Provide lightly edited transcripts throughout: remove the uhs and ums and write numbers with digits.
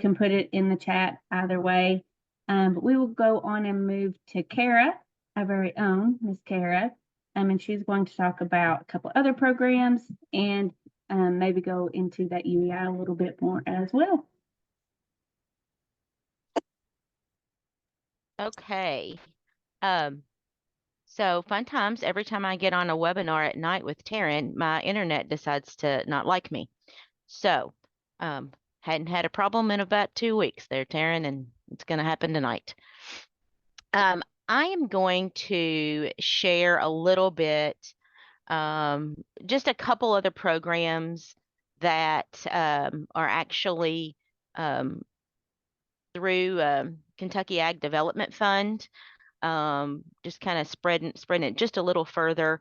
can put it in the chat either way. But we will go on and move to Cara, our very own Miss Cara. And she's going to talk about a couple other programs and maybe go into that UEI a little bit more as well. Okay. So fun times. Every time I get on a webinar at night with Taryn, my internet decides to not like me. So hadn't had a problem in about 2 weeks there, Taryn, and it's going to happen tonight. I am going to share a little bit, just a couple other programs that are actually through Kentucky Ag Development Fund. Just kind of spreading it just a little further.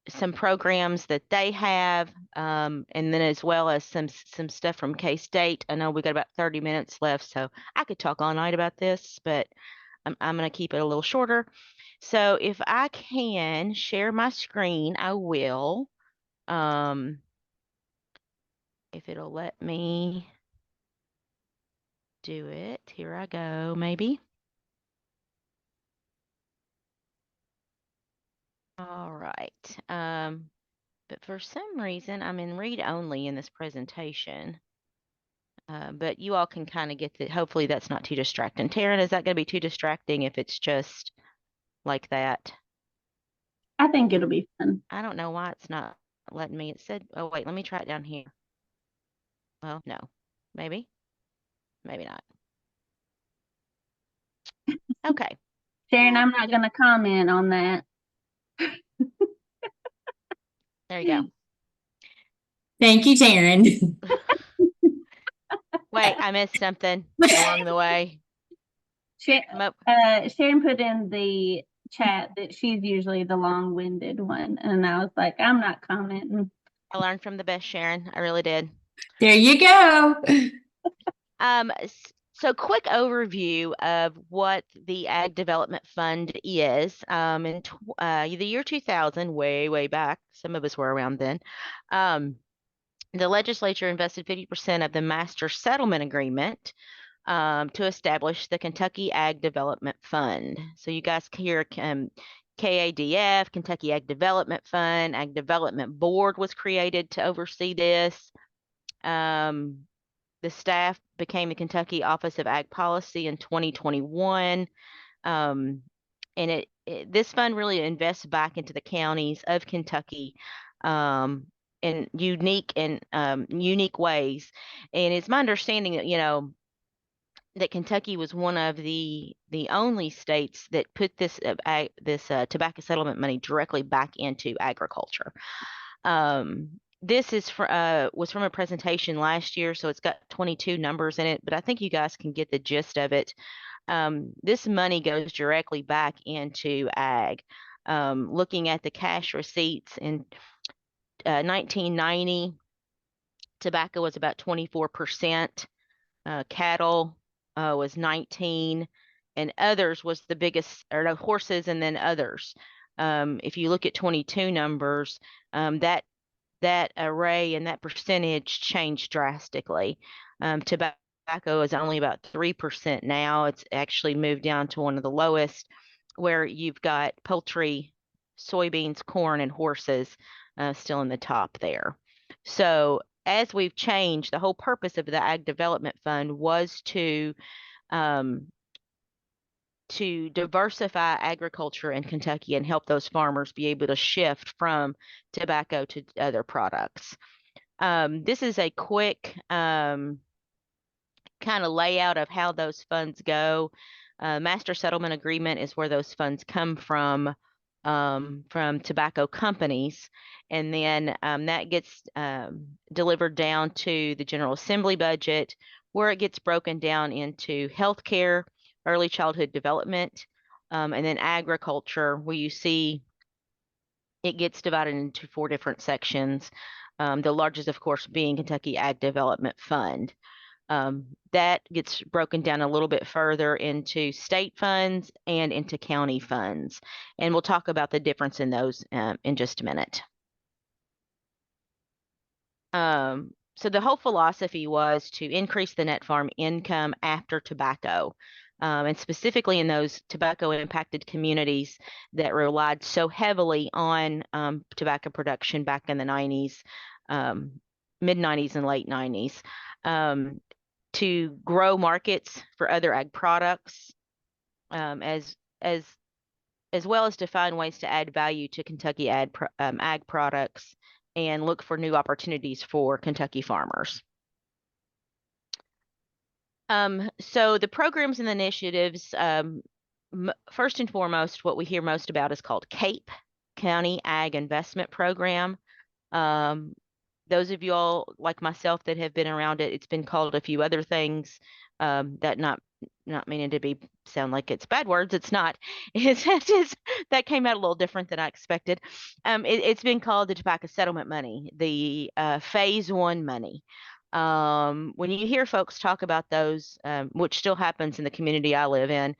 Some programs that they have, and then as well as some stuff from K-State. I know we got about 30 minutes left, so I could talk all night about this, but I'm going to keep it a little shorter. So if I can share my screen, I will. If it'll let me do it. Here I go, maybe. All right. But for some reason, I'm in read only in this presentation. But you all can kind of get that. Hopefully that's not too distracting. Taryn, is that going to be too distracting if it's just like that? I think it'll be fun. I don't know why it's not letting me. It said, oh, wait, let me try it down here. Well, no, maybe not. Okay. Sharon, I'm not going to comment on that. There you go. Thank you, Taryn. Wait, I missed something along the way. Sharon put in the chat that she's usually the long-winded one, and I was like, I'm not commenting. I learned from the best, Sharon. I really did. There you go. So quick overview of what the Ag Development Fund is. In the year 2000, way back, some of us were around then, the legislature invested 50% of the master settlement agreement to establish the Kentucky Ag Development Fund. So you guys hear KADF, Kentucky Ag Development Fund. Ag Development Board was created to oversee this. The staff became the Kentucky Office of Ag Policy in 2021. And this fund really invests back into the counties of Kentucky in unique ways. And it's my understanding that, that Kentucky was one of the only states that put this tobacco settlement money directly back into agriculture. This is was from a presentation last year, so it's got 22 numbers in it, but I think you guys can get the gist of it. This money goes directly back into ag. Looking at the cash receipts in 1990, tobacco was about 24%, cattle was 19%, and others was the biggest, or no, horses and then others. If you look at 22 numbers, that array and that percentage changed drastically. Tobacco is only about 3% now. It's actually moved down to one of the lowest, where you've got poultry, soybeans, corn, and horses still in the top there. So as we've changed, the whole purpose of the Ag Development Fund was to diversify agriculture in Kentucky and help those farmers be able to shift from tobacco to other products. This is a quick kind of layout of how those funds go. Master settlement agreement is where those funds come from tobacco companies. And then that gets delivered down to the General Assembly budget, where it gets broken down into healthcare, early childhood development, and then agriculture, where you see it gets divided into 4 different sections. The largest, of course, being Kentucky Ag Development Fund. That gets broken down a little bit further into state funds and into county funds. And we'll talk about the difference in those in just a minute. So the whole philosophy was to increase the net farm income after tobacco, and specifically in those tobacco impacted communities that relied so heavily on tobacco production back in the 90s, mid 90s and late 90s, to grow markets for other ag products, as well as to find ways to add value to Kentucky ag products and look for new opportunities for Kentucky farmers. So the programs and initiatives, first and foremost, what we hear most about is called CAPE, County Ag Investment Program. Those of you all like myself that have been around it, it's been called a few other things, that not meaning to sound like it's bad words. It's not. It's just that came out a little different than I expected. It's been called the tobacco settlement money, the phase one money. When you hear folks talk about those, which still happens in the community I live in,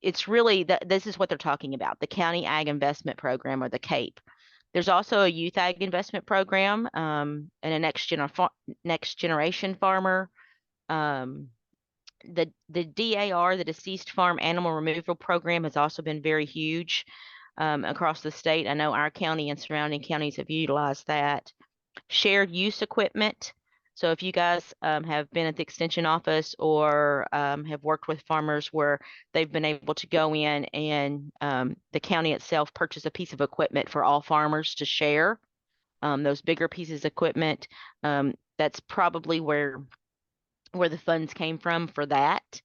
it's really this is what they're talking about, the County Ag Investment Program, or the CAPE. There's also a Youth Ag Investment Program, and a next generation farmer. The DAR, the Deceased Farm Animal Removal Program, has also been very huge across the state. I know our county and surrounding counties have utilized that. Shared use equipment. So if you guys have been at the extension office or have worked with farmers where they've been able to go in and the county itself purchase a piece of equipment for all farmers to share, those bigger pieces of equipment, that's probably where the funds came from for that.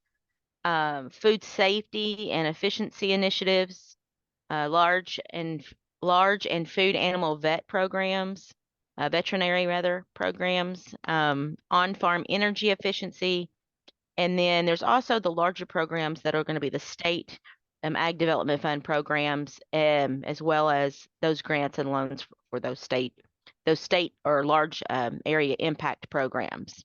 Food safety and efficiency initiatives, large and food animal vet programs, veterinary programs, on-farm energy efficiency. And then there's also the larger programs that are going to be the state Ag Development Fund programs, as well as those grants and loans for those state or large area impact programs.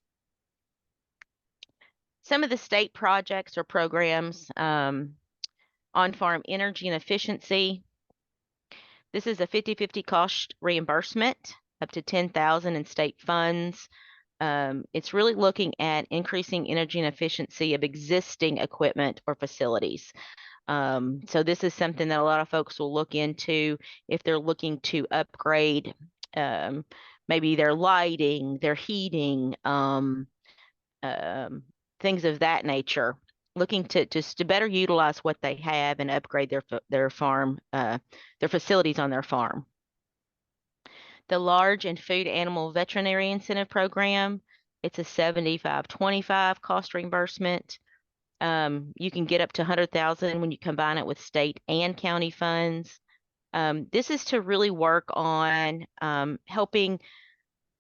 Some of the state projects or programs, on-farm energy and efficiency. This is a 50-50 cost reimbursement, up to $10,000 in state funds. It's really looking at increasing energy and efficiency of existing equipment or facilities. So this is something that a lot of folks will look into if they're looking to upgrade maybe their lighting, their heating, things of that nature, looking to just to better utilize what they have and upgrade their farm, their facilities on their farm. The Large and Food Animal Veterinary Incentive Program, it's a 75-25 cost reimbursement. You can get up to $100,000 when you combine it with state and county funds. This is to really work on helping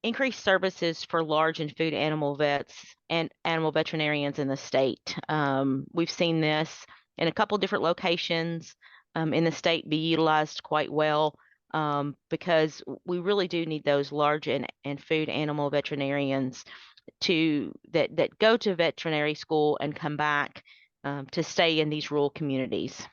increase services for large and food animal vets and animal veterinarians in the state. We've seen this in a couple different locations in the state be utilized quite well, because we really do need those large and food animal veterinarians that go to veterinary school and come back to stay in these rural communities.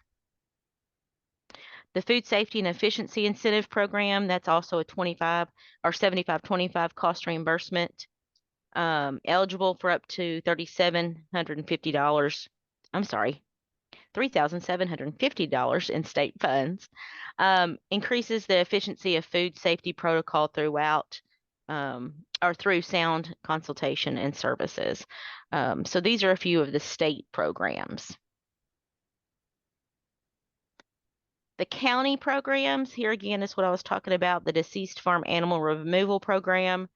The Food Safety and Efficiency Incentive Program, that's also a 25 or 75-25 cost reimbursement, eligible for up to $3,750. I'm sorry, $3,750 in state funds. Increases the efficiency of food safety protocol throughout or through sound consultation and services. So these are a few of the state programs. The county programs, here again is what I was talking about, the Deceased Farm Animal Removal Program,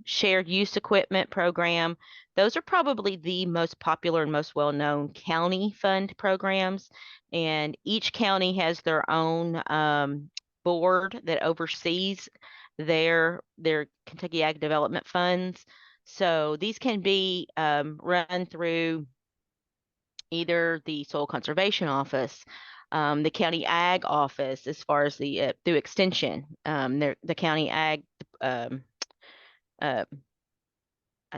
Shared Use Equipment Program. Those are probably the most popular and most well-known county fund programs, and each county has their own board that oversees their Kentucky Ag Development Funds. So these can be run through either the Soil Conservation Office, the county ag office, as far as the through extension, the county ag. I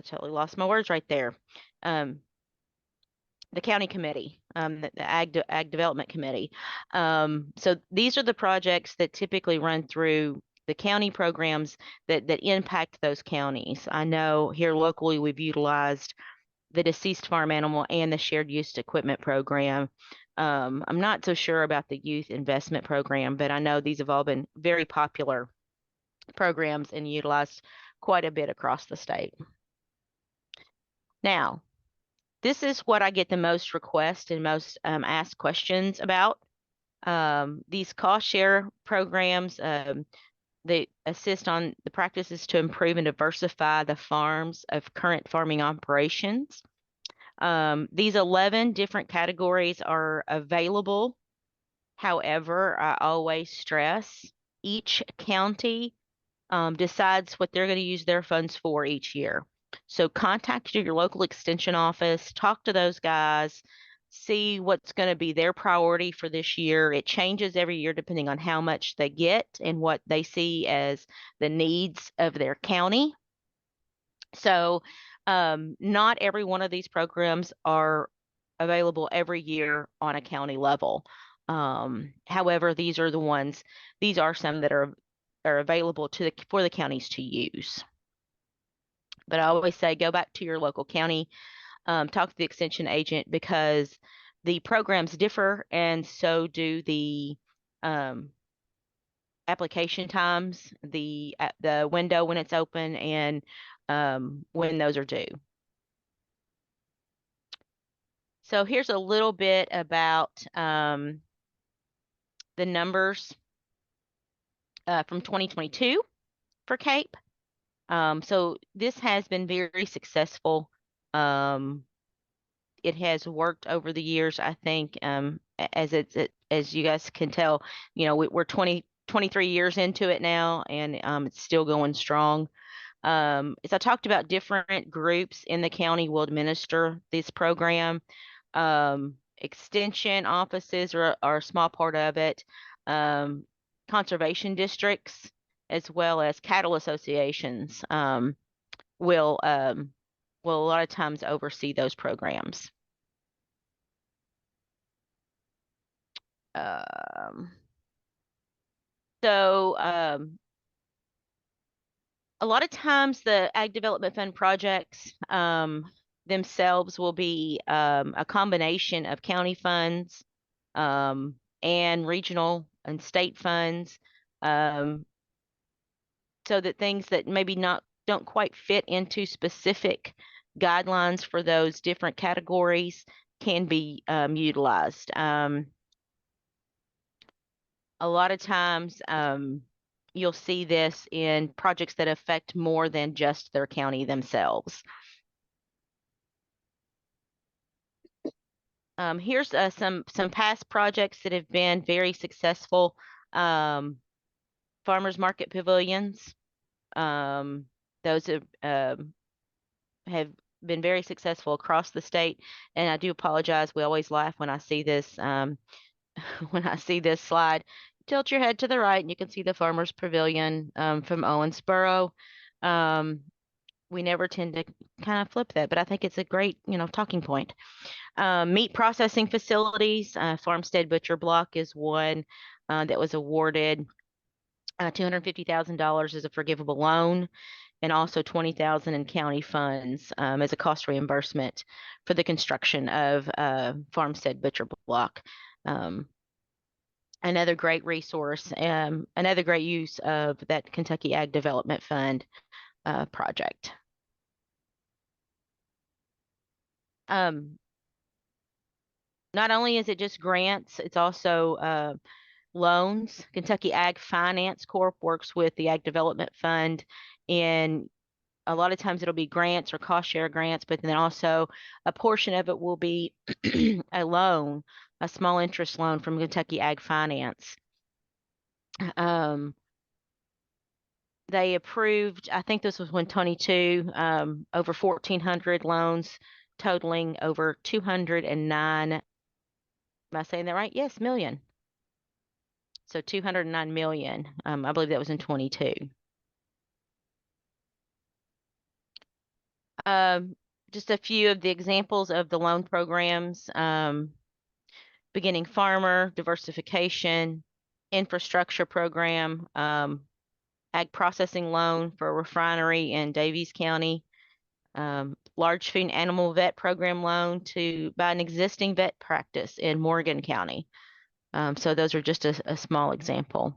totally lost my words right there. The county committee, the ag development committee. So these are the projects that typically run through the county programs that impact those counties. I know here locally we've utilized the deceased farm animal and the shared use equipment program. I'm not so sure about the youth investment program, but I know these have all been very popular programs and utilized quite a bit across the state. Now, this is what I get the most requests and most asked questions about. These cost share programs, they assist on the practices to improve and diversify the farms of current farming operations. These 11 different categories are available. However, I always stress each county decides what they're going to use their funds for each year. So contact your local extension office, talk to those guys, see what's going to be their priority for this year. It changes every year depending on how much they get and what they see as the needs of their county. So not every one of these programs are available every year on a county level. However, these are some that are available for the counties to use. But I always say go back to your local county, talk to the extension agent, because the programs differ and so do the application times, the window when it's open, and when those are due. So here's a little bit about the numbers from 2022 for CAPE. So this has been very successful. It has worked over the years, I think, as you guys can tell, we're 23 years into it now, and it's still going strong. As I talked about, different groups in the county will administer this program. Extension offices are a small part of it. Conservation districts, as well as cattle associations, will a lot of times oversee those programs. So a lot of times the Ag Development Fund projects themselves will be a combination of county funds and regional and state funds, so that things that maybe don't quite fit into specific guidelines for those different categories can be utilized. A lot of times you'll see this in projects that affect more than just their county themselves. Here's some past projects that have been very successful. Farmers market pavilions. Those have been very successful across the state. And I do apologize. We always laugh when I see this when I see this slide. Tilt your head to the right and you can see the Farmers Pavilion from Owensboro. We never tend to kind of flip that, but I think it's a great, talking point. Meat processing facilities, Farmstead Butcher Block is one that was awarded $250,000 as a forgivable loan, and also $20,000 in county funds as a cost reimbursement for the construction of Farmstead Butcher Block. Another great resource, another great use of that Kentucky Ag Development Fund project. Not only is it just grants, it's also loans. Kentucky Ag Finance Corp works with the Ag Development Fund, and a lot of times it'll be grants or cost share grants, but then also a portion of it will be a loan, a small interest loan from Kentucky Ag Finance. They approved, I think this was when 22, over 1,400 loans totaling over 209. Am I saying that right? Yes, million. So 209 million. I believe that was in 22. Just a few of the examples of the loan programs: Beginning Farmer, Diversification, Infrastructure Program, ag processing loan for a refinery in Davies County, large food and animal vet program loan to buy an existing vet practice in Morgan County. So those are just a small example.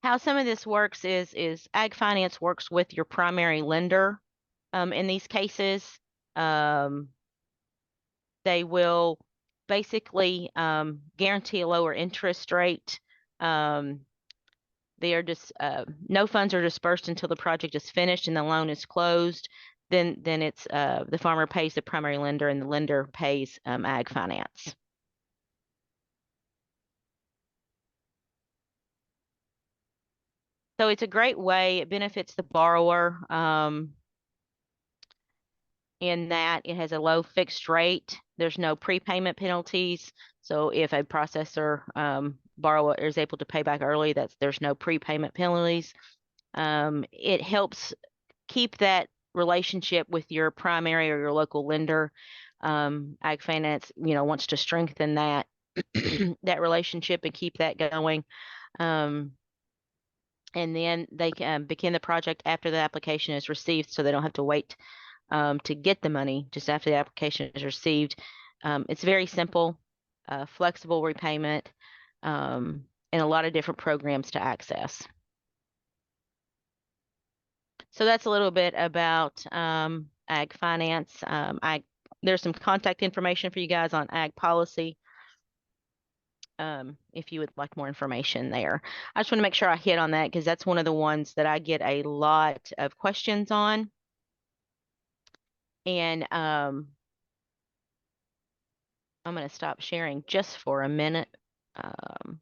How some of this works is Ag Finance works with your primary lender in these cases. They will basically guarantee a lower interest rate. They are just no funds are dispersed until the project is finished and the loan is closed. Then it's the farmer pays the primary lender and the lender pays Ag Finance. So it's a great way. It benefits the borrower in that it has a low fixed rate. There's no prepayment penalties. So if a processor borrower is able to pay back early, there's no prepayment penalties. It helps keep that relationship with your primary or your local lender. Ag Finance, wants to strengthen that that relationship and keep that going. And then they can begin the project after the application is received, so they don't have to wait to get the money just after the application is received. It's very simple, flexible repayment, and a lot of different programs to access. So that's a little bit about Ag Finance. There's some contact information for you guys on Ag Policy if you would like more information there. I just want to make sure I hit on that because that's one of the ones that I get a lot of questions on. And I'm going to stop sharing just for a minute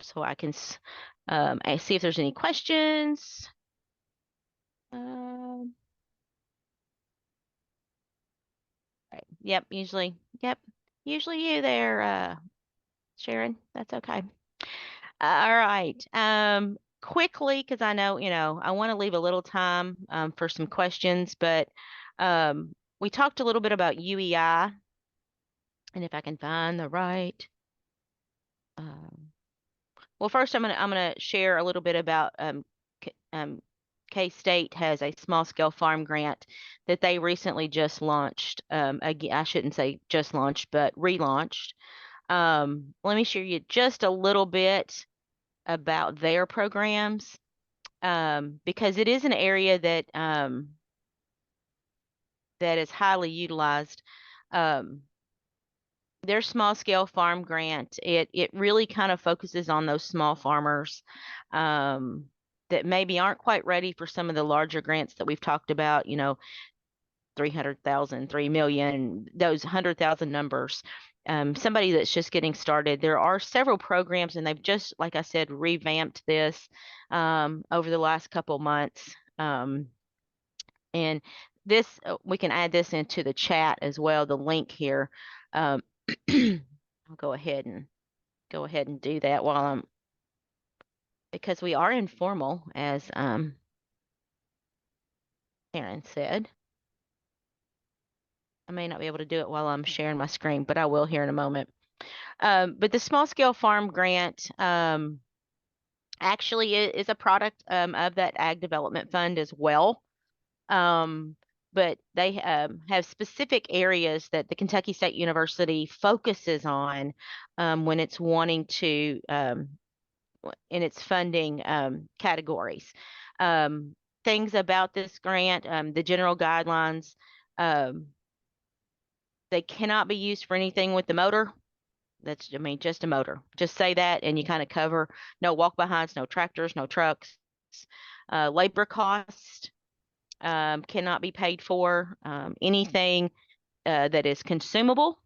so I can see if there's any questions. Right. Yep, usually you there, Sharon. That's okay. All right. Quickly, because I know, I want to leave a little time for some questions, but we talked a little bit about UEI, and if I can find the right. Well, first I'm gonna share a little bit about K-State has a small scale farm grant that they recently just launched. Again, I shouldn't say just launched, but relaunched. Let me share you just a little bit about their programs because it is an area that that is highly utilized. Their small scale farm grant, it really kind of focuses on those small farmers that maybe aren't quite ready for some of the larger grants that we've talked about, 300,000, 3 million, those 100,000 numbers. Somebody that's just getting started. There are several programs, and they've just, like I said, revamped this over the last couple months. And this, we can add this into the chat as well, the link here. I'll go ahead and do that while because we are informal, as Karen said. I may not be able to do it while I'm sharing my screen, but I will here in a moment. But the small scale farm grant actually is a product of that Ag Development Fund as well. But they have specific areas that the Kentucky State University focuses on when it's wanting to in its funding categories. Things about this grant, the general guidelines, they cannot be used for anything with the motor. That's, just a motor. Just say that and you kind of cover no walk behinds, no tractors, no trucks. Labor cost cannot be paid for. Anything that is consumable.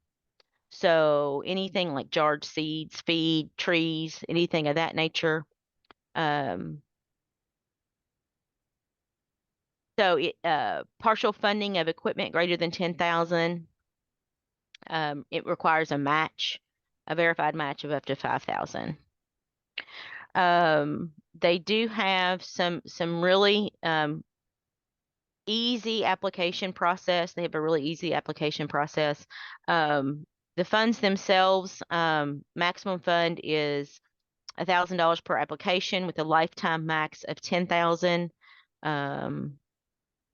So anything like jarred seeds, feed, trees, anything of that nature. So partial funding of equipment greater than 10,000. It requires a match, a verified match of up to 5,000. They do have some really easy application process. They have a really easy application process. The funds themselves, maximum fund is $1,000 per application with a lifetime max of 10,000.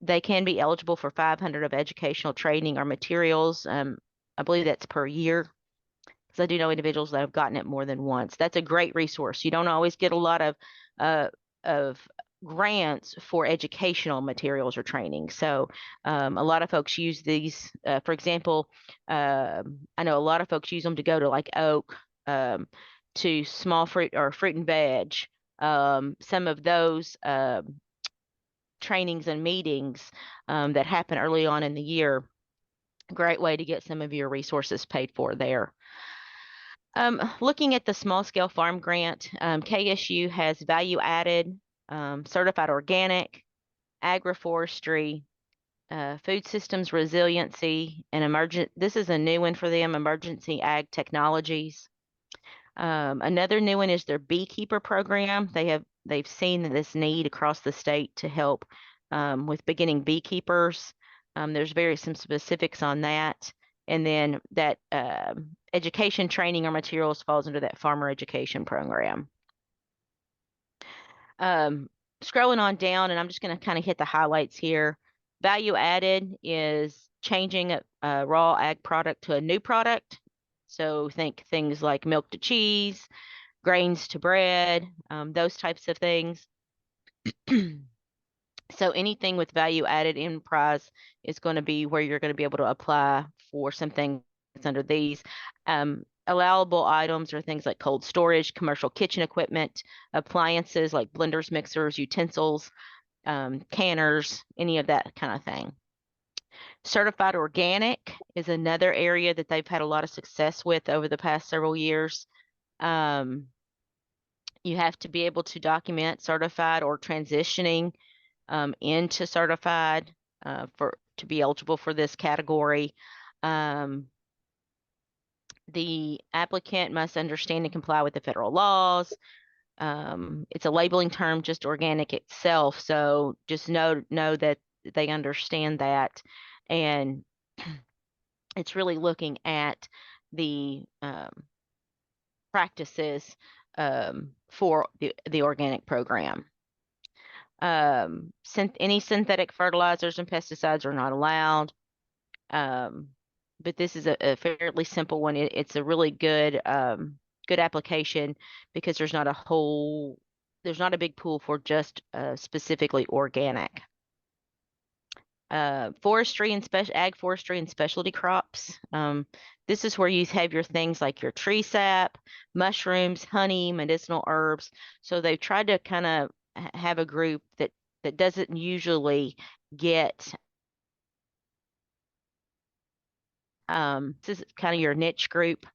They can be eligible for 500 of educational training or materials. I believe that's per year, because I do know individuals that have gotten it more than once. That's a great resource. You don't always get a lot of grants for educational materials or training. So a lot of folks use these. For example, I know a lot of folks use them to go to like Oak, to small fruit or fruit and veg. Some of those trainings and meetings that happen early on in the year. Great way to get some of your resources paid for there. Looking at the small scale farm grant, KSU has value added, certified organic, agroforestry, food systems resiliency, and this is a new one for them, emergency ag technologies. Another new one is their beekeeper program. They've seen this need across the state to help with beginning beekeepers. There's some specifics on that. And then that education training or materials falls under that farmer education program. Scrolling on down, and I'm just going to kind of hit the highlights here. Value added is changing a raw ag product to a new product. So think things like milk to cheese, grains to bread, those types of things. So anything with value added enterprise is going to be where you're going to be able to apply for something that's under these. Allowable items are things like cold storage, commercial kitchen equipment, appliances like blenders, mixers, utensils, canners, any of that kind of thing. Certified organic is another area that they've had a lot of success with over the past several years. You have to be able to document certified or transitioning into certified to be eligible for this category. The applicant must understand and comply with the federal laws. It's a labeling term, just organic itself. So just know that they understand that. And it's really looking at the practices for the organic program. Any synthetic fertilizers and pesticides are not allowed. But this is a fairly simple one. It's a really good application because there's not a big pool for just specifically organic. Forestry and ag forestry and specialty crops. This is where you have your things like your tree sap, mushrooms, honey, medicinal herbs. So they've tried to kind of have a group that doesn't usually get this is kind of your niche group.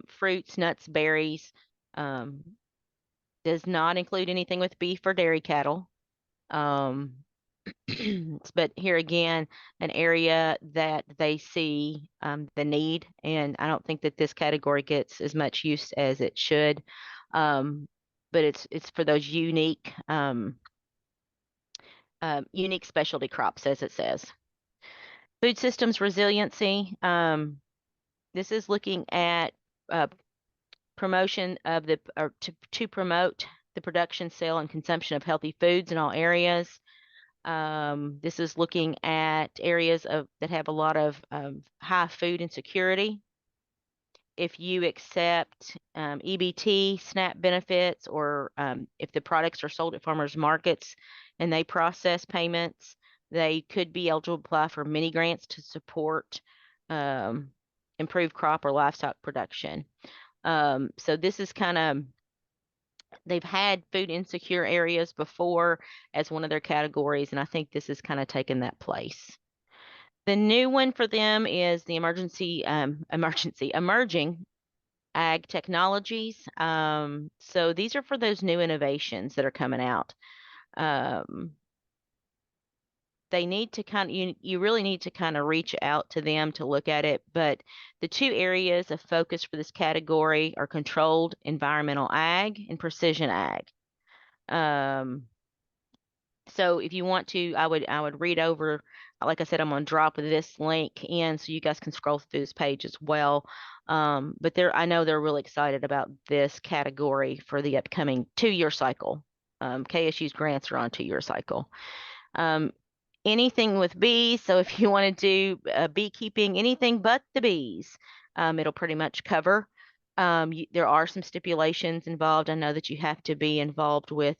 Fruits, nuts, berries, does not include anything with beef or dairy cattle. But here again, an area that they see the need, and I don't think that this category gets as much use as it should. But it's for those unique unique specialty crops, as it says. Food systems resiliency. This is looking at promotion of to promote the production, sale, and consumption of healthy foods in all areas. This is looking at areas that have a lot of high food insecurity. If you accept EBT, SNAP benefits, or if the products are sold at farmers markets and they process payments, they could be eligible to apply for mini grants to support improved crop or livestock production. So this is kind of, they've had food insecure areas before as one of their categories, and I think this is kind of taken that place. The new one for them is the emerging ag technologies. So these are for those new innovations that are coming out. They need to you really need to kind of reach out to them to look at it. But the two areas of focus for this category are controlled environmental ag and precision ag. So if you want to, I would read over, like I said, I'm going to drop this link in so you guys can scroll through this page as well. But I know they're really excited about this category for the upcoming 2-year cycle. KSU's grants are on 2-year cycle. Anything with bees. So if you want to do beekeeping, anything but the bees, it'll pretty much cover. There are some stipulations involved. I know that you have to be involved with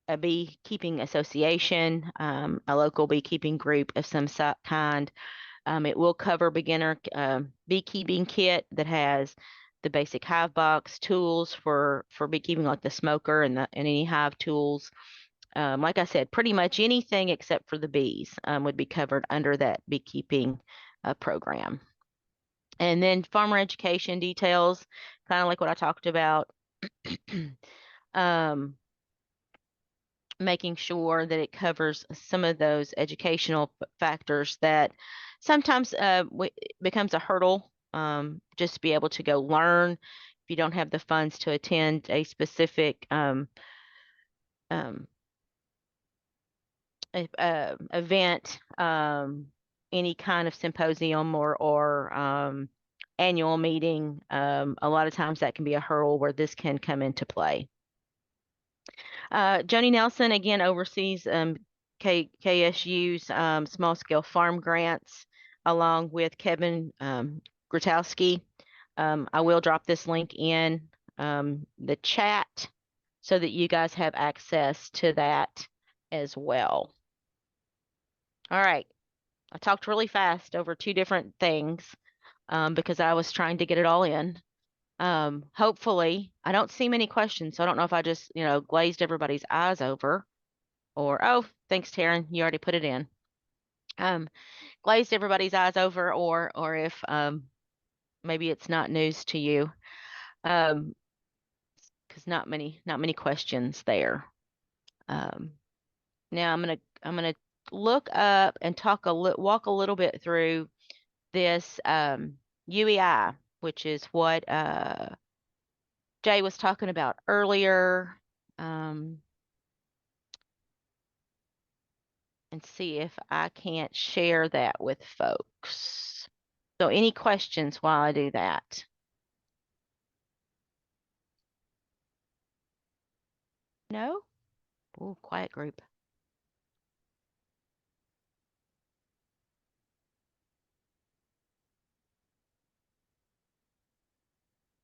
a beekeeping association, a local beekeeping group of some kind. It will cover beginner beekeeping kit that has the basic hive box, tools for beekeeping, like the smoker and any hive tools. Like I said, pretty much anything except for the bees would be covered under that beekeeping program. And then farmer education details, kind of like what I talked about. Making sure that it covers some of those educational factors that sometimes becomes a hurdle, just to be able to go learn if you don't have the funds to attend a specific event, any kind of symposium or annual meeting. A lot of times that can be a hurdle where this can come into play. Joni Nelson, again, oversees KSU's small scale farm grants, along with Kevin Grotowski. I will drop this link in the chat so that you guys have access to that as well. All right. I talked really fast over 2 different things because I was trying to get it all in. Hopefully, I don't see many questions, so I don't know if I just, glazed everybody's eyes over, or, oh, thanks, Taryn, you already put it in. Glazed everybody's eyes over, or if maybe it's not news to you, because not many questions there. Now I'm gonna look up and walk a little bit through this UEI, which is what Jay was talking about earlier, and see if I can't share that with folks. So any questions while I do that? No? Oh, quiet group.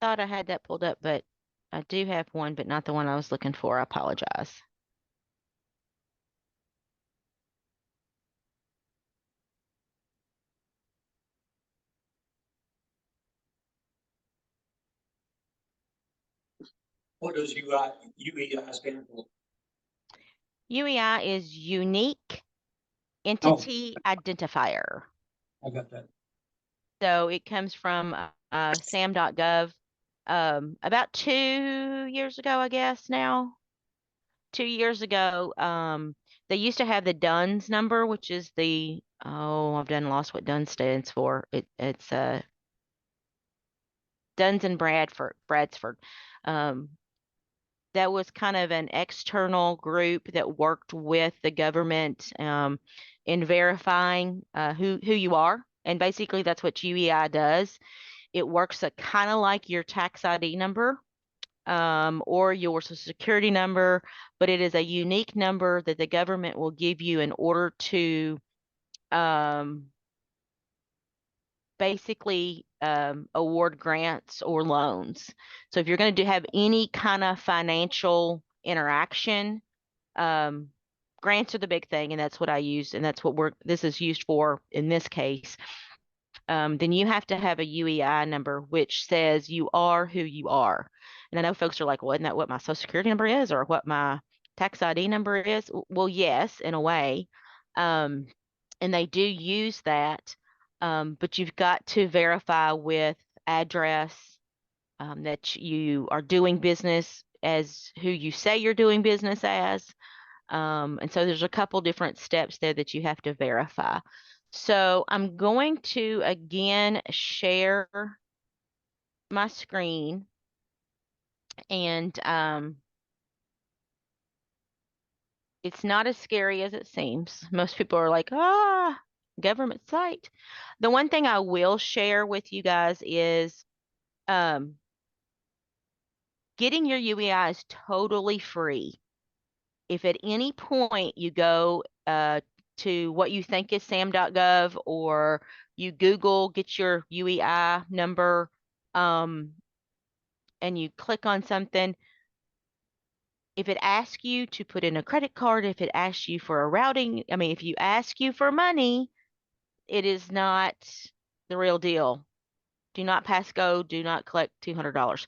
Thought I had that pulled up, but I do have one, but not the one I was looking for. I apologize. What does UEI stand for? UEI is Unique Entity Identifier. I got that. So it comes from sam.gov. About 2 years ago, I guess now. 2 years ago, they used to have the DUNS number, which is the, I've lost what DUNS stands for. It's Duns and Bradsford. That was kind of an external group that worked with the government in verifying who you are. And basically that's what UEI does. It works kind of like your tax ID number or your Social Security number, but it is a unique number that the government will give you in order to basically award grants or loans. So if you're going to have any kind of financial interaction, grants are the big thing, and that's what I use, and that's what this is used for in this case. Then you have to have a UEI number which says you are who you are. And I know folks are like, well, isn't that what my Social Security number is, or what my tax ID number is? Well, yes, in a way. And they do use that. But you've got to verify with address that you are doing business as who you say you're doing business as. And so there's a couple different steps there that you have to verify. So I'm going to again share my screen, and It's not as scary as it seems. Most people are like, ah, government site. The one thing I will share with you guys is getting your UEI is totally free. If at any point you go to what you think is sam.gov, or you Google get your UEI number, and you click on something, if it asks you to put in a credit card, if it asks you for a routing, I mean, if you ask you for money, it is not the real deal. Do not pass go, do not collect $200.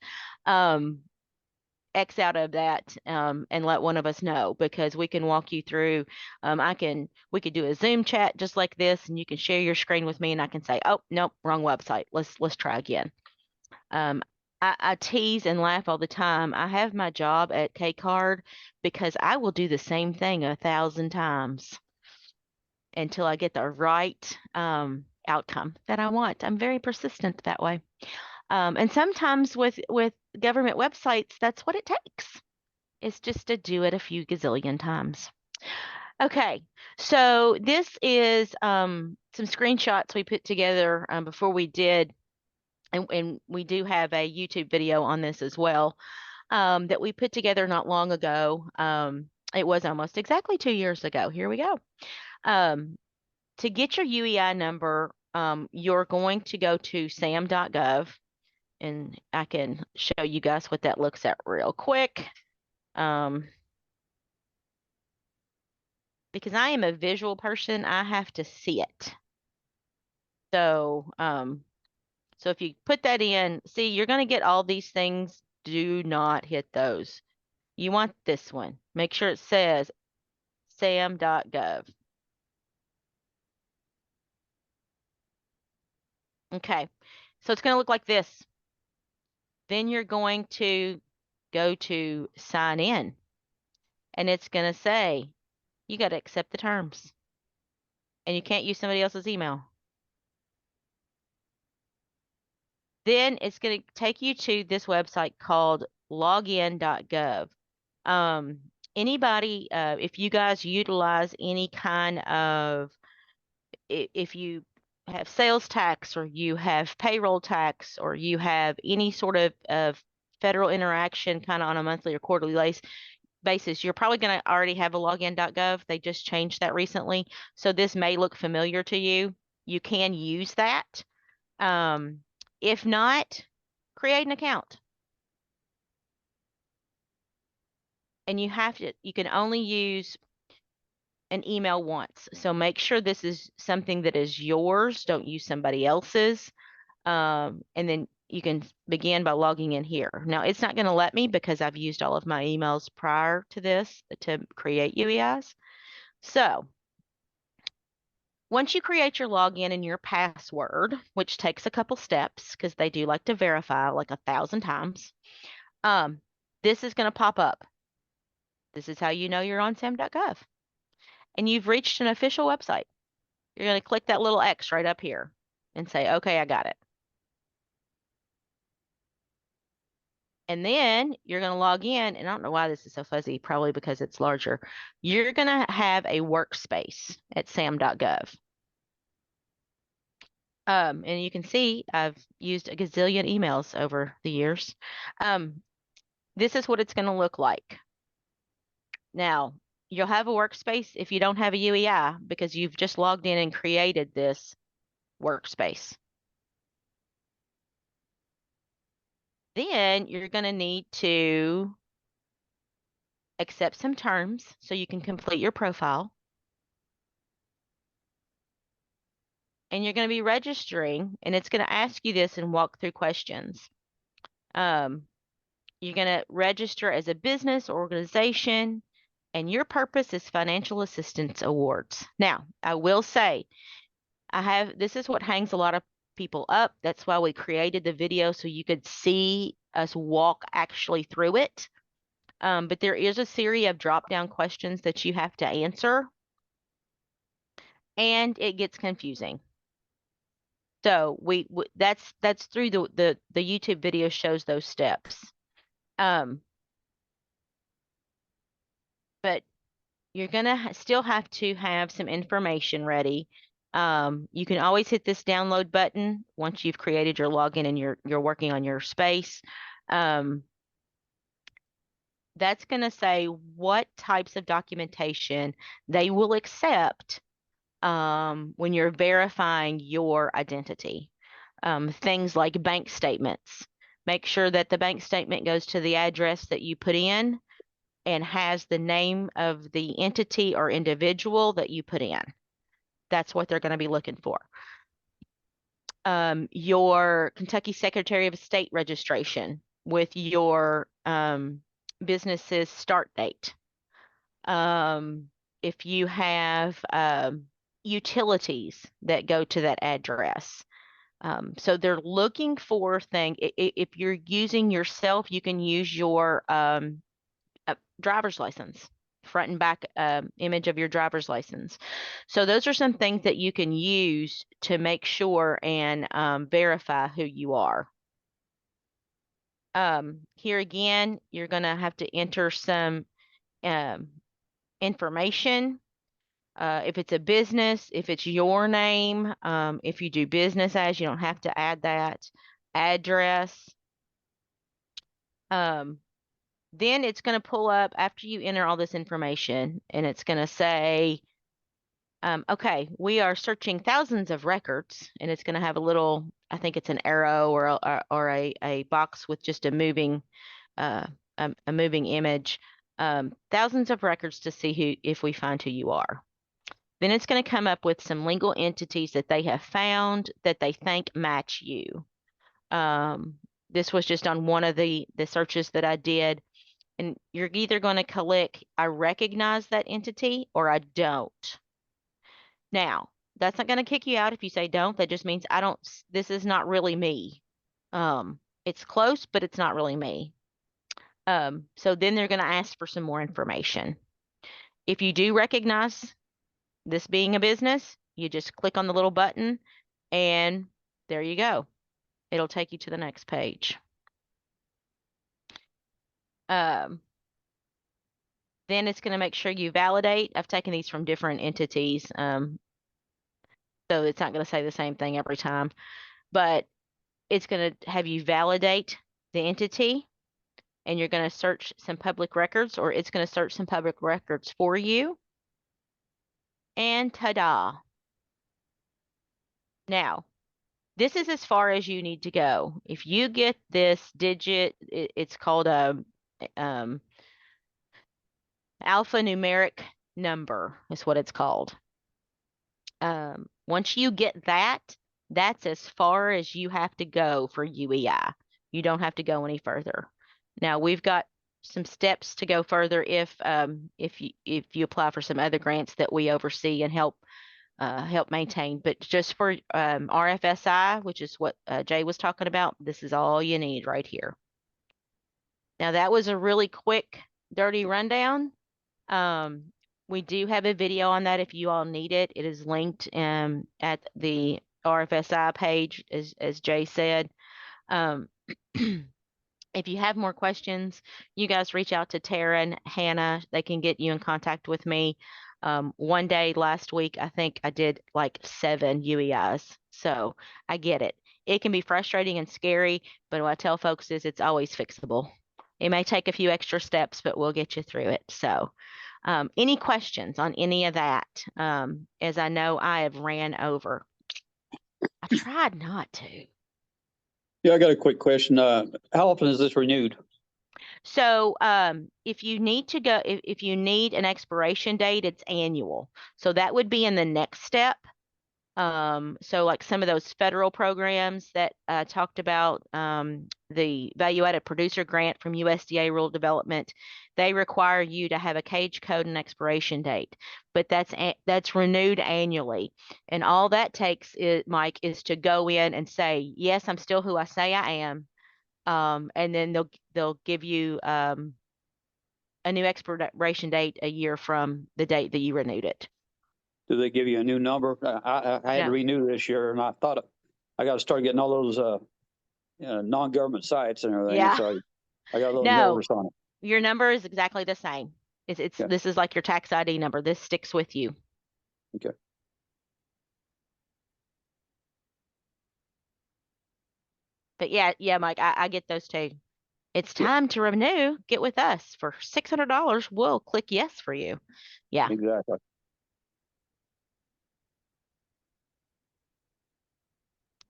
X out of that, and let one of us know, because we can walk you through. We could do a Zoom chat just like this, and you can share your screen with me, and I can say, oh, nope, wrong website. Let's try again. I tease and laugh all the time. I have my job at KCARD because I will do the same thing 1,000 times until I get the right outcome that I want. I'm very persistent that way. And sometimes with government websites, that's what it takes. It's just to do it a few gazillion times. Okay, so this is some screenshots we put together before we did, and we do have a YouTube video on this as well, that we put together not long ago. It was almost exactly 2 years ago. Here we go. To get your UEI number, you're going to go to sam.gov, and I can show you guys what that looks at real quick. Because I am a visual person, I have to see it. So, so if you put that in, see, you're going to get all these things. Do not hit those. You want this one. Make sure it says sam.gov. Okay, so it's going to look like this. Then you're going to go to sign in, and it's going to say, you got to accept the terms, and you can't use somebody else's email. Then it's going to take you to this website called login.gov. Anybody, if you guys utilize any kind of, if you have sales tax, or you have payroll tax, or you have any sort of federal interaction kind of on a monthly or quarterly basis, you're probably going to already have a login.gov. They just changed that recently. So this may look familiar to you. You can use that. If not, create an account. And you can only use an email once. So make sure this is something that is yours. Don't use somebody else's. And then you can begin by logging in here. Now, it's not going to let me because I've used all of my emails prior to this to create UEIs. So once you create your login and your password, which takes a couple steps because they do like to verify like 1,000 times, this is going to pop up. This is how you know you're on sam.gov. And you've reached an official website. You're going to click that little X right up here and say, okay, I got it. And then you're going to log in, and I don't know why this is so fuzzy, probably because it's larger. You're going to have a workspace at sam.gov. And you can see I've used a gazillion emails over the years. This is what it's going to look like. Now, you'll have a workspace if you don't have a UEI because you've just logged in and created this workspace. Then you're going to need to accept some terms so you can complete your profile. And you're going to be registering, and it's going to ask you this and walk through questions. You're going to register as a business or organization, and your purpose is financial assistance awards. Now, I will say, this is what hangs a lot of people up. That's why we created the video so you could see us walk actually through it. But there is a series of drop-down questions that you have to answer, and it gets confusing. So that's through the YouTube video shows those steps. But you're gonna still have to have some information ready. You can always hit this download button once you've created your login and you're working on your space. That's going to say what types of documentation they will accept when you're verifying your identity. Things like bank statements. Make sure that the bank statement goes to the address that you put in and has the name of the entity or individual that you put in. That's what they're going to be looking for. Your Kentucky Secretary of State registration with your business's start date. If you have utilities that go to that address. So they're looking for things. If you're using yourself, you can use your driver's license, front and back image of your driver's license. So those are some things that you can use to make sure and verify who you are. Here again, you're going to have to enter some information. If it's a business, if it's your name, if you do business as, you don't have to add that. Address. Then it's going to pull up after you enter all this information, and it's going to say, okay, we are searching thousands of records, and it's going to have a little, I think it's an arrow or a box with just a moving image. Thousands of records to see if we find who you are. Then it's going to come up with some legal entities that they have found that they think match you. This was just on one of the searches that I did. And you're either going to click, I recognize that entity, or I don't. Now, that's not going to kick you out if you say don't. That just means this is not really me. It's close, but it's not really me. So then they're going to ask for some more information. If you do recognize this being a business, you just click on the little button and there you go. It'll take you to the next page. Then it's going to make sure you validate. I've taken these from different entities, so it's not going to say the same thing every time, but it's going to have you validate the entity, and you're going to search some public records, or it's going to search some public records for you. And ta-da. Now, this is as far as you need to go. If you get this digit, it's called a alphanumeric number is what it's called. Once you get that, that's as far as you have to go for UEI. You don't have to go any further. Now we've got some steps to go further if you apply for some other grants that we oversee and help maintain. But just for RFSI, which is what Jay was talking about, this is all you need right here. Now that was a really quick, dirty rundown. We do have a video on that if you all need it. It is linked at the RFSI page, as Jay said. If you have more questions, you guys reach out to Tara and Hannah. They can get you in contact with me. One day last week, I think I did like 7 UEIs. So I get it. It can be frustrating and scary, but what I tell folks is it's always fixable. It may take a few extra steps, but we'll get you through it. So any questions on any of that? As I know I have ran over. I tried not to. Yeah, I got a quick question. How often is this renewed? So if you need to go, if you need an expiration date, it's annual. So that would be in the next step. So like some of those federal programs that I talked about, the value-added producer grant from USDA Rural Development, they require you to have a cage code and expiration date, but that's renewed annually. And all that takes, Mike, is to go in and say, yes, I'm still who I say I am. And then they'll give you a new expiration date a year from the date that you renewed it. Do they give you a new number? I had to renew this year, and I thought I got to start getting all those non-government sites and everything. Yeah. So I got a little No. nervous on it. Your number is exactly the same. Yeah. This is like your tax ID number. This sticks with you. Okay. But yeah, Mike, I get those too. It's Yeah. time to renew. Get with us for $600. We'll click yes for you. Yeah. Exactly.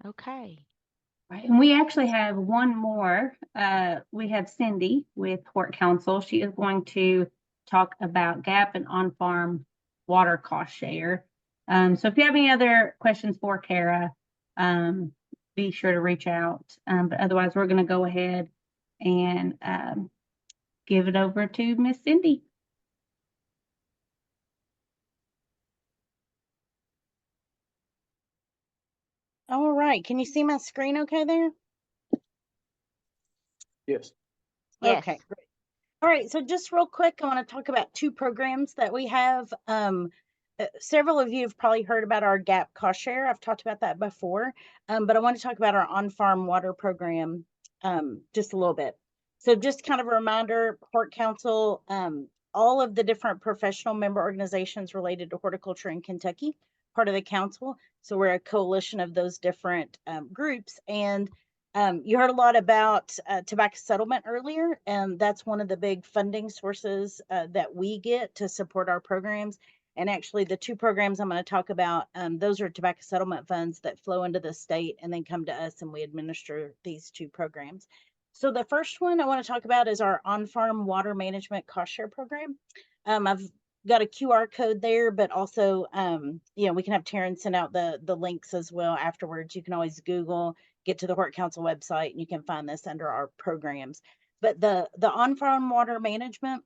Okay. Right, and we actually have one more. We have Cindy with Hort Council. She is going to talk about gap and on-farm water cost share. So if you have any other questions for Cara, be sure to reach out. But otherwise, we're going to go ahead and give it over to Miss Cindy. All right, can you see my screen okay there? Yes. Yes. Okay, great. All right, so just real quick, I want to talk about two programs that we have. Several of you have probably heard about our GAP cost share. I've talked about that before, but I want to talk about our on-farm water program just a little bit. So just kind of a reminder, Hort Council, all of the different professional member organizations related to horticulture in Kentucky, part of the council. So we're a coalition of those different groups. And you heard a lot about tobacco settlement earlier, and that's one of the big funding sources that we get to support our programs. And actually, the two programs I'm going to talk about, those are tobacco settlement funds that flow into the state and then come to us, and we administer these two programs. So the first one I want to talk about is our on-farm water management cost share program. I've got a QR code there, but also, we can have Taryn send out the links as well afterwards. You can always Google, get to the Hort Council website, and you can find this under our programs. But the on-farm water management,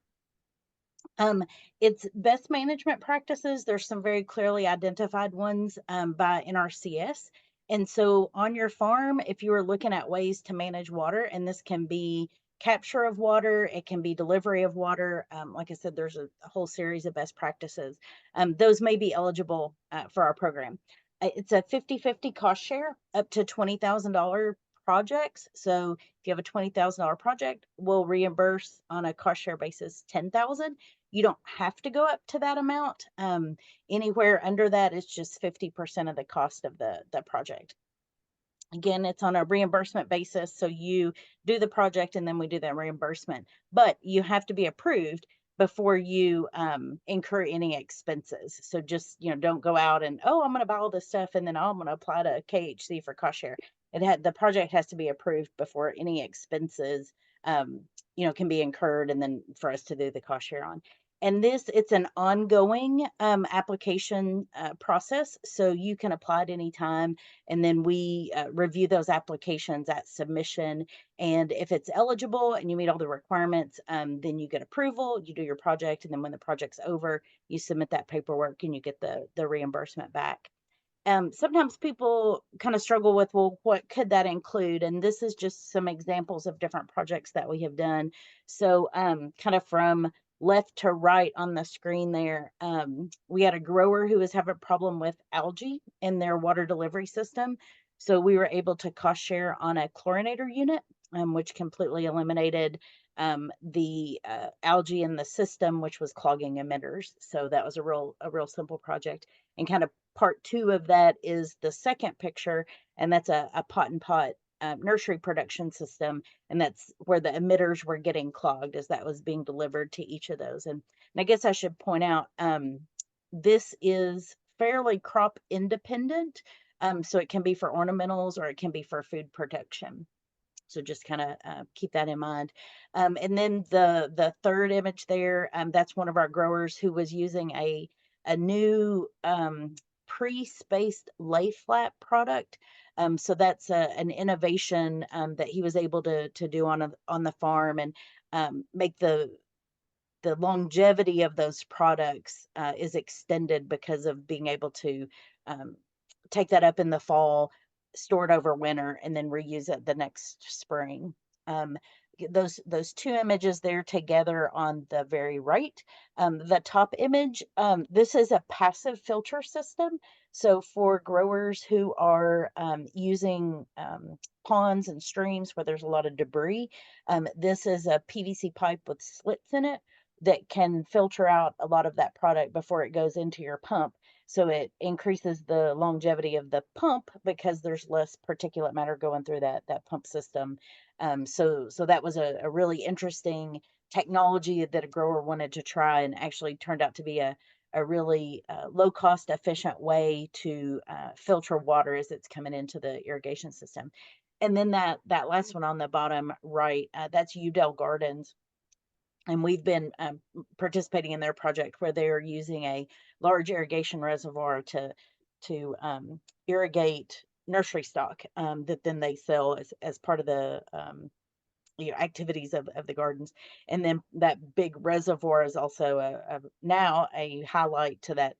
it's best management practices. There's some very clearly identified ones by NRCS. And so on your farm, if you are looking at ways to manage water, and this can be capture of water, it can be delivery of water. Like I said, there's a whole series of best practices. Those may be eligible for our program. It's a 50-50 cost share up to $20,000 projects. So if you have a $20,000 project, we'll reimburse on a cost share basis $10,000. You don't have to go up to that amount. Anywhere under that, it's just 50% of the cost of the project. Again, it's on a reimbursement basis. So you do the project and then we do that reimbursement, but you have to be approved before you incur any expenses. So just, don't go out and, I'm going to buy all this stuff and then I'm going to apply to KHC for cost share. The project has to be approved before any expenses, can be incurred and then for us to do the cost share on. And it's an ongoing application process. So you can apply at any time. And then we review those applications at submission. And if it's eligible and you meet all the requirements, then you get approval, you do your project. And then when the project's over, you submit that paperwork and you get the reimbursement back. Sometimes people kind of struggle with, well, what could that include? And this is just some examples of different projects that we have done. So kind of from left to right on the screen there, we had a grower who was having a problem with algae in their water delivery system. So we were able to cost share on a chlorinator unit, which completely eliminated the algae in the system, which was clogging emitters. So that was a real simple project. And kind of part two of that is the second picture, and that's a pot and pot nursery production system, and that's where the emitters were getting clogged as that was being delivered to each of those. And I guess I should point out, this is fairly crop independent, so it can be for ornamentals or it can be for food protection. So just kind of keep that in mind. And then the third image there, that's one of our growers who was using a new pre-spaced lay flat product. So that's an innovation that he was able to do on the farm and make the longevity of those products is extended because of being able to take that up in the fall, store it over winter, and then reuse it the next spring. Those two images there together on the very right. The top image, this is a passive filter system. So for growers who are using ponds and streams where there's a lot of debris, this is a PVC pipe with slits in it that can filter out a lot of that product before it goes into your pump. So it increases the longevity of the pump because there's less particulate matter going through that pump system. So that was a really interesting technology that a grower wanted to try, and actually turned out to be a really low cost, efficient way to filter water as it's coming into the irrigation system. And then that last one on the bottom right, that's Udell Gardens. And we've been participating in their project where they are using a large irrigation reservoir to irrigate nursery stock that then they sell as part of the activities of the gardens. And then that big reservoir is also now a highlight to that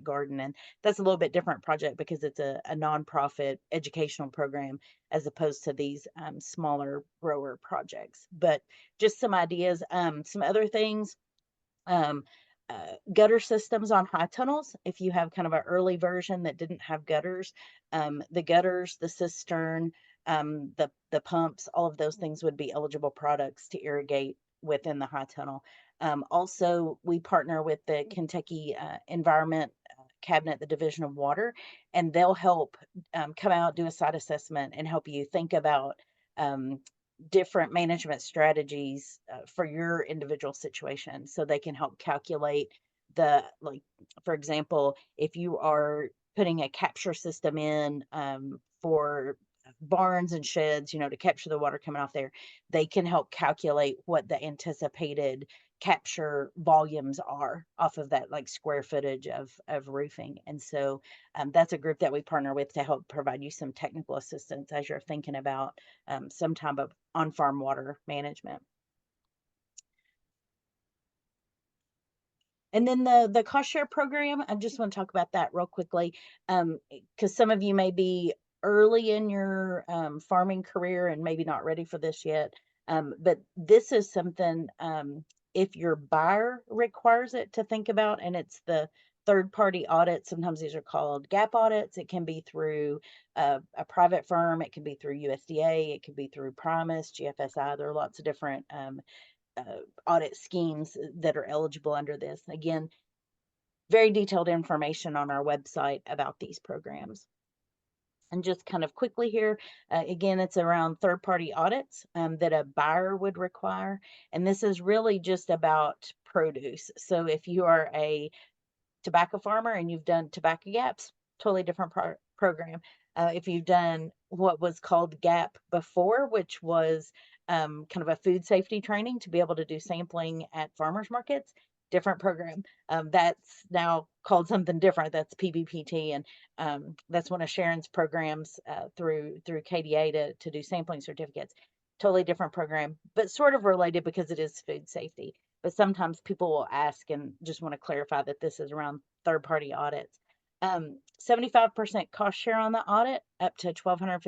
garden. And that's a little bit different project because it's a nonprofit educational program as opposed to these smaller grower projects. But just some ideas. Some other things, gutter systems on high tunnels. If you have kind of an early version that didn't have gutters, the gutters, the cistern, the pumps, all of those things would be eligible products to irrigate within the high tunnel. Also, we partner with the Kentucky Environment Cabinet, the Division of Water, and they'll help come out, do a site assessment, and help you think about different management strategies for your individual situation. So they can help calculate like, for example, if you are putting a capture system in for barns and sheds, to capture the water coming off there, they can help calculate what the anticipated capture volumes are off of that, like, square footage of roofing. And so that's a group that we partner with to help provide you some technical assistance as you're thinking about some type of on-farm water management. And then the cost share program, I just want to talk about that real quickly, because some of you may be early in your farming career and maybe not ready for this yet. But this is something, if your buyer requires it, to think about, and it's the third-party audit. Sometimes these are called gap audits. It can be through a private firm. It can be through USDA. It could be through Primus, GFSI. There are lots of different audit schemes that are eligible under this. Again, very detailed information on our website about these programs. And just kind of quickly here, again, it's around third-party audits that a buyer would require. And this is really just about produce. So if you are a tobacco farmer and you've done tobacco gaps, totally different program. If you've done what was called GAP before, which was kind of a food safety training to be able to do sampling at farmers markets, different program. That's now called something different. That's PBPT, and that's one of Sharon's programs through KDA to do sampling certificates. Totally different program, but sort of related because it is food safety. But sometimes people will ask and just want to clarify that this is around third-party audits. 75% cost share on the audit, up to $1,250